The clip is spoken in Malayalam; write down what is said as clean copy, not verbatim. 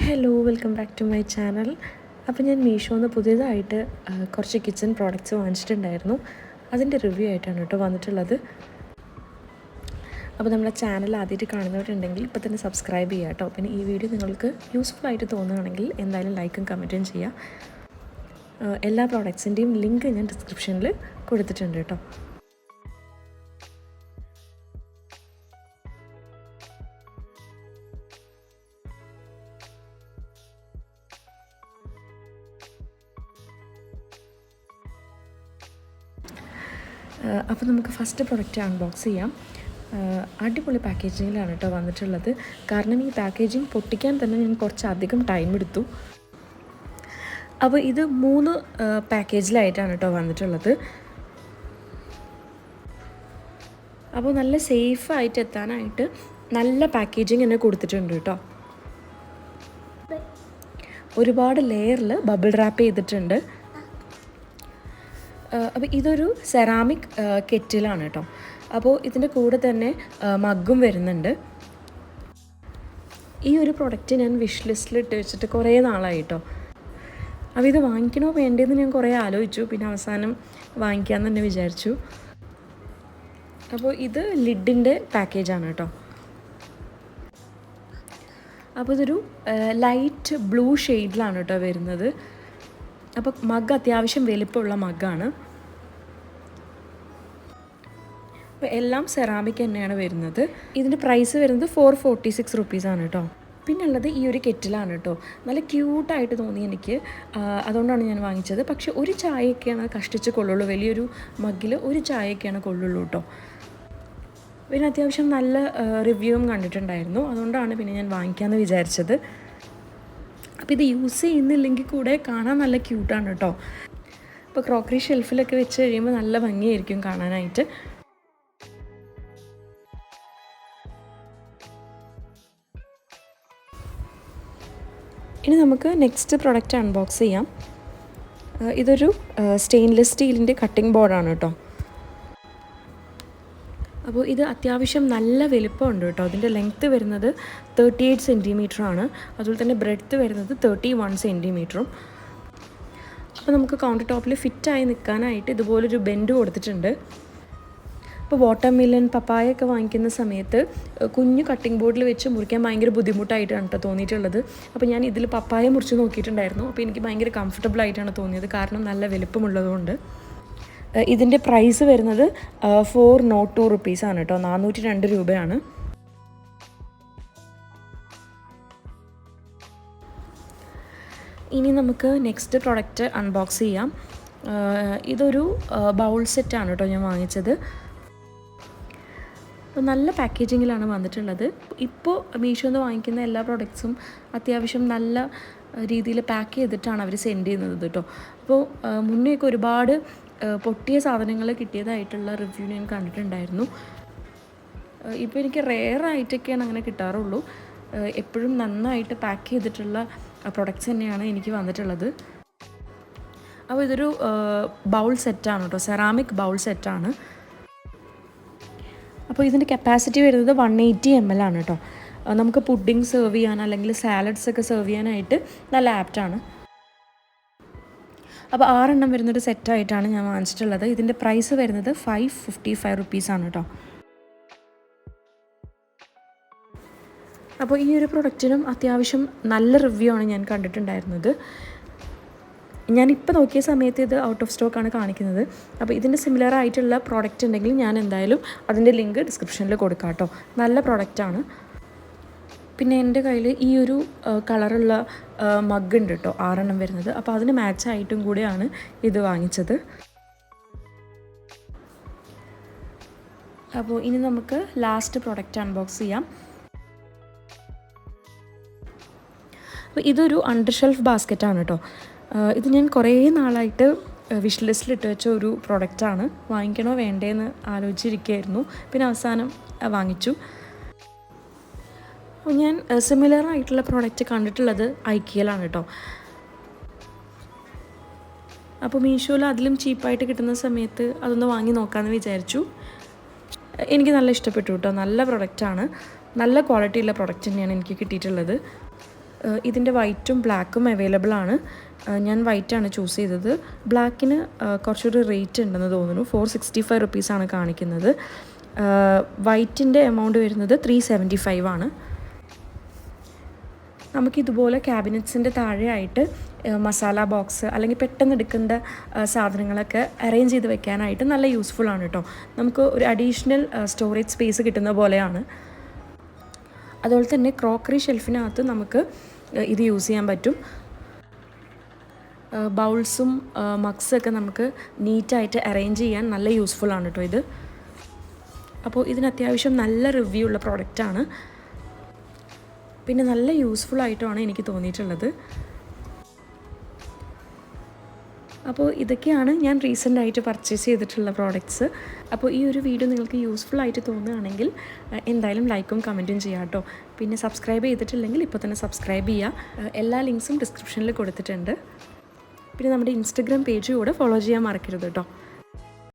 Hello welcome back to my channel. അപ്പോൾ ഞാൻ മീഷോന്ന് പുതിയതായിട്ട് കുറച്ച് കിച്ചൺ പ്രോഡക്റ്റ്സ് വാങ്ങിച്ചിട്ടുണ്ടായിരുന്നു. അതിൻ്റെ റിവ്യൂ ആയിട്ടാണ് കേട്ടോ വന്നിട്ടുള്ളത്. അപ്പോൾ നമ്മുടെ ചാനൽ ആദ്യമായിട്ട് കാണുന്നവരുണ്ടെങ്കിൽ ഇപ്പോൾ തന്നെ സബ്സ്ക്രൈബ് ചെയ്യുക കേട്ടോ. പിന്നെ ഈ വീഡിയോ നിങ്ങൾക്ക് യൂസ്ഫുൾ ആയിട്ട് തോന്നുകയാണെങ്കിൽ എന്തായാലും ലൈക്കും കമൻറ്റും ചെയ്യുക. എല്ലാ പ്രോഡക്റ്റ്സിൻ്റെയും ലിങ്ക് ഞാൻ ഡിസ്ക്രിപ്ഷനിൽ കൊടുത്തിട്ടുണ്ട് കേട്ടോ. അപ്പോൾ നമുക്ക് ഫസ്റ്റ് പ്രൊഡക്റ്റ് അൺബോക്സ് ചെയ്യാം. അടിപൊളി പാക്കേജിങ്ങിലാണ് കേട്ടോ വന്നിട്ടുള്ളത്. കാരണം ഈ പാക്കേജിങ് പൊട്ടിക്കാൻ തന്നെ ഞാൻ കുറച്ചധികം ടൈം എടുത്തു. അപ്പോൾ ഇത് 3 പാക്കേജിലായിട്ടാണ് കേട്ടോ വന്നിട്ടുള്ളത്. അപ്പോൾ നല്ല സേഫായിട്ട് എത്താനായിട്ട് നല്ല പാക്കേജിങ് തന്നെ കൊടുത്തിട്ടുണ്ട് കേട്ടോ. ഒരുപാട് ലെയറിൽ ബബിൾ റാപ്പ് ചെയ്തിട്ടുണ്ട്. അപ്പോൾ ഇതൊരു സെറാമിക് കെറ്റിലാണ് കേട്ടോ. അപ്പോൾ ഇതിൻ്റെ കൂടെ തന്നെ മഗ്ഗും വരുന്നുണ്ട്. ഈ ഒരു പ്രൊഡക്റ്റ് ഞാൻ വിഷ് ലിസ്റ്റിൽ ഇട്ട് വെച്ചിട്ട് കുറേ നാളായി കേട്ടോ. അപ്പോൾ ഇത് വാങ്ങിക്കണോ വേണ്ടതെന്ന് ഞാൻ കുറേ ആലോചിച്ചു. പിന്നെ അവസാനം വാങ്ങിക്കാമെന്ന് തന്നെ വിചാരിച്ചു. അപ്പോൾ ഇത് ലിഡിൻ്റെ പാക്കേജാണ് കേട്ടോ. അപ്പോൾ ഇതൊരു ലൈറ്റ് ബ്ലൂ ഷെയ്ഡിലാണ് കേട്ടോ വരുന്നത്. അപ്പോൾ മഗ് അത്യാവശ്യം വലിപ്പമുള്ള മഗ്ഗാണ്. അപ്പോൾ എല്ലാം സെറാമിക് തന്നെയാണ് വരുന്നത്. ഇതിൻ്റെ പ്രൈസ് വരുന്നത് 446 റുപ്പീസാണ് കേട്ടോ. പിന്നെ ഉള്ളത് ഈ ഒരു കെറ്റിലാണ് കേട്ടോ. നല്ല ക്യൂട്ടായിട്ട് തോന്നി എനിക്ക്, അതുകൊണ്ടാണ് ഞാൻ വാങ്ങിച്ചത്. പക്ഷേ ഒരു ചായയൊക്കെയാണ് കഷ്ടിച്ച് കൊള്ളുള്ളൂ. വലിയൊരു മഗ്ഗിൽ ഒരു ചായയൊക്കെയാണ് കൊള്ളുള്ളൂ കേട്ടോ. പിന്നെ അത്യാവശ്യം നല്ല റിവ്യൂവും കണ്ടിട്ടുണ്ടായിരുന്നു. അതുകൊണ്ടാണ് പിന്നെ ഞാൻ വാങ്ങിക്കാമെന്ന് വിചാരിച്ചത്. അപ്പോൾ ഇത് യൂസ് ചെയ്യുന്നില്ലെങ്കിൽ കൂടെ കാണാൻ നല്ല ക്യൂട്ടാണ് കേട്ടോ. ഇപ്പോൾ ക്രോക്കറി ഷെൽഫിലൊക്കെ വെച്ച് കഴിയുമ്പോൾ നല്ല ഭംഗിയായിരിക്കും കാണാനായിട്ട്. ഇനി നമുക്ക് നെക്സ്റ്റ് പ്രൊഡക്റ്റ് അൺബോക്സ് ചെയ്യാം. ഇതൊരു സ്റ്റെയിൻലെസ് സ്റ്റീലിൻ്റെ കട്ടിംഗ് ബോർഡാണ് കേട്ടോ. അപ്പോൾ ഇത് അത്യാവശ്യം നല്ല വലിപ്പമുണ്ട് കേട്ടോ. അതിൻ്റെ ലെങ്ത്ത് വരുന്നത് 38 സെൻറ്റിമീറ്ററാണ്. അതുപോലെ തന്നെ ബ്രെഡ്ത്ത് വരുന്നത് 31 സെൻറ്റിമീറ്ററും. അപ്പോൾ നമുക്ക് കൗണ്ടർ ടോപ്പിൽ ഫിറ്റായി നിൽക്കാനായിട്ട് ഇതുപോലൊരു ബെൻഡ് കൊടുത്തിട്ടുണ്ട്. ഇപ്പോൾ വാട്ടർമെലൺ പപ്പായൊക്കെ വാങ്ങിക്കുന്ന സമയത്ത് കുഞ്ഞു കട്ടിംഗ് ബോർഡിൽ വെച്ച് മുറിക്കാൻ ഭയങ്കര ബുദ്ധിമുട്ടായിട്ടാണ് കേട്ടോ തോന്നിയിട്ടുള്ളത്. അപ്പോൾ ഞാൻ ഇതിൽ പപ്പായ മുറിച്ച് നോക്കിയിട്ടുണ്ടായിരുന്നു. അപ്പോൾ എനിക്ക് ഭയങ്കര കംഫർട്ടബിൾ ആയിട്ടാണ് തോന്നിയത്, കാരണം നല്ല വലിപ്പമുള്ളതുകൊണ്ട്. ഇതിൻ്റെ പ്രൈസ് വരുന്നത് 402 റുപ്പീസാണ് കേട്ടോ. 402 രൂപയാണ്. ഇനി നമുക്ക് നെക്സ്റ്റ് പ്രൊഡക്റ്റ് അൺബോക്സ് ചെയ്യാം. ഇതൊരു ബൗൾ സെറ്റാണ് കേട്ടോ ഞാൻ വാങ്ങിച്ചത്. നല്ല പാക്കേജിങ്ങിലാണ് വന്നിട്ടുള്ളത്. ഇപ്പോൾ മീഷോന്ന് വാങ്ങിക്കുന്ന എല്ലാ പ്രൊഡക്ട്സും അത്യാവശ്യം നല്ല രീതിയിൽ പാക്ക് ചെയ്തിട്ടാണ് അവർ സെൻഡ് ചെയ്യുന്നത് കേട്ടോ. അപ്പോൾ മുന്നേയൊക്കെ ഒരുപാട് പൊട്ടിയ സാധനങ്ങൾ കിട്ടിയതായിട്ടുള്ള റിവ്യൂ ഞാൻ കണ്ടിട്ടുണ്ടായിരുന്നു. ഇപ്പോൾ എനിക്ക് റെയറായിട്ടൊക്കെയാണ് അങ്ങനെ കിട്ടാറുള്ളൂ. എപ്പോഴും നന്നായിട്ട് പാക്ക് ചെയ്തിട്ടുള്ള പ്രൊഡക്ട്സ് തന്നെയാണ് എനിക്ക് വന്നിട്ടുള്ളത്. അപ്പോൾ ഇതൊരു ബൗൾ സെറ്റാണ് കേട്ടോ, സെറാമിക് ബൗൾ സെറ്റാണ്. അപ്പോൾ ഇതിൻ്റെ കപ്പാസിറ്റി വരുന്നത് 180 ml ആണ് കേട്ടോ. നമുക്ക് പുഡിംഗ് സെർവ് ചെയ്യാൻ അല്ലെങ്കിൽ സാലഡ്സ് ഒക്കെ സെർവ് ചെയ്യാനായിട്ട് നല്ല ആപ്റ്റാണ്. അപ്പോൾ 6 എണ്ണം വരുന്നൊരു സെറ്റായിട്ടാണ് ഞാൻ വാങ്ങിച്ചിട്ടുള്ളത്. ഇതിൻ്റെ പ്രൈസ് വരുന്നത് 555 റുപ്പീസാണ് കേട്ടോ. അപ്പോൾ ഈ ഒരു പ്രൊഡക്റ്റിനും അത്യാവശ്യം നല്ല റിവ്യൂ ആണ് ഞാൻ കണ്ടിട്ടുണ്ടായിരുന്നത്. ഞാനിപ്പോൾ നോക്കിയ സമയത്ത് ഇത് ഔട്ട് ഓഫ് സ്റ്റോക്കാണ് കാണിക്കുന്നത്. അപ്പോൾ ഇതിൻ്റെ സിമിലർ ആയിട്ടുള്ള പ്രോഡക്റ്റ് ഉണ്ടെങ്കിൽ ഞാൻ എന്തായാലും അതിൻ്റെ ലിങ്ക് ഡിസ്ക്രിപ്ഷനിൽ കൊടുക്കാം കേട്ടോ. നല്ല പ്രോഡക്റ്റാണ്. പിന്നെ എൻ്റെ കയ്യിൽ ഈ ഒരു കളറുള്ള മഗ് ഉണ്ട് കേട്ടോ, 6 എണ്ണം വരുന്നത്. അപ്പോൾ അതിന് മാച്ചായിട്ടും കൂടെയാണ് ഇത് വാങ്ങിച്ചത്. അപ്പോൾ ഇനി നമുക്ക് ലാസ്റ്റ് പ്രോഡക്റ്റ് അൺബോക്സ് ചെയ്യാം. അപ്പോൾ ഇതൊരു അണ്ടർ ഷെൽഫ് ബാസ്ക്കറ്റാണ് കേട്ടോ. ഇത് ഞാൻ കുറേ നാളായിട്ട് വിഷ് ലിസ്റ്റിലിട്ട് വെച്ച ഒരു പ്രൊഡക്റ്റാണ്. വാങ്ങിക്കണോ വേണ്ടേന്ന് ആലോചിച്ചിരിക്കുകയായിരുന്നു. പിന്നെ അവസാനം വാങ്ങിച്ചു. അപ്പോൾ ഞാൻ സിമിലർ ആയിട്ടുള്ള പ്രോഡക്റ്റ് കണ്ടിട്ടുള്ളത് ഐക്കിയയിലാണ് കേട്ടോ. അപ്പോൾ മീഷോയിൽ അതിലും ചീപ്പായിട്ട് കിട്ടുന്ന സമയത്ത് അതൊന്ന് വാങ്ങി നോക്കാമെന്ന് വിചാരിച്ചു. എനിക്ക് നല്ല ഇഷ്ടപ്പെട്ടു കേട്ടോ. നല്ല പ്രൊഡക്റ്റാണ്, നല്ല ക്വാളിറ്റിയുള്ള പ്രൊഡക്റ്റ് തന്നെയാണ് എനിക്ക് കിട്ടിയിട്ടുള്ളത്. ഇതിൻ്റെ വൈറ്റും ബ്ലാക്കും അവൈലബിൾ ആണ്. ഞാൻ വൈറ്റാണ് ചൂസ് ചെയ്തത്. ബ്ലാക്കിന് കുറച്ചൊരു റേറ്റ് ഉണ്ടെന്ന് തോന്നുന്നു. 465 റുപ്പീസാണ് കാണിക്കുന്നത്. വൈറ്റിൻ്റെ എമൗണ്ട് വരുന്നത് 375 ആണ്. നമുക്കിതുപോലെ ക്യാബിനറ്റ്സിൻ്റെ താഴെയായിട്ട് മസാല ബോക്സ് അല്ലെങ്കിൽ പെട്ടെന്ന് എടുക്കേണ്ട സാധനങ്ങളൊക്കെ അറേഞ്ച് ചെയ്ത് വെക്കാനായിട്ട് നല്ല യൂസ്ഫുൾ ആണ് കേട്ടോ. നമുക്ക് ഒരു അഡീഷണൽ സ്റ്റോറേജ് സ്പേസ് കിട്ടുന്ന പോലെയാണ്. അതുപോലെ തന്നെ ക്രോക്കറി ഷെൽഫിനകത്ത് നമുക്ക് ഇത് യൂസ് ചെയ്യാൻ പറ്റും. ബൗൾസും മഗ്സൊക്കെ നമുക്ക് നീറ്റായിട്ട് അറേഞ്ച് ചെയ്യാൻ നല്ല യൂസ്ഫുൾ ആണ് കേട്ടോ ഇത്. അപ്പോൾ ഇതിന് അത്യാവശ്യം നല്ല റിവ്യൂ ഉള്ള പ്രോഡക്റ്റാണ്. പിന്നെ നല്ല യൂസ്ഫുൾ ആയിട്ടുമാണ് എനിക്ക് തോന്നിയിട്ടുള്ളത്. അപ്പോൾ ഇതൊക്കെയാണ് ഞാൻ റീസെൻ്റായിട്ട് പർച്ചേസ് ചെയ്തിട്ടുള്ള പ്രോഡക്റ്റ്സ്. അപ്പോൾ ഈ ഒരു വീഡിയോ നിങ്ങൾക്ക് യൂസ്ഫുൾ ആയിട്ട് തോന്നുകയാണെങ്കിൽ എന്തായാലും ലൈക്കും കമൻറ്റും ചെയ്യാം കേട്ടോ. പിന്നെ സബ്സ്ക്രൈബ് ചെയ്തിട്ടില്ലെങ്കിൽ ഇപ്പോൾ തന്നെ സബ്സ്ക്രൈബ് ചെയ്യുക. എല്ലാ ലിങ്ക്സും ഡിസ്ക്രിപ്ഷനിൽ കൊടുത്തിട്ടുണ്ട്. പിന്നെ നമ്മുടെ ഇൻസ്റ്റഗ്രാം പേജ് കൂടെ ഫോളോ ചെയ്യാൻ മറക്കരുത് കേട്ടോ.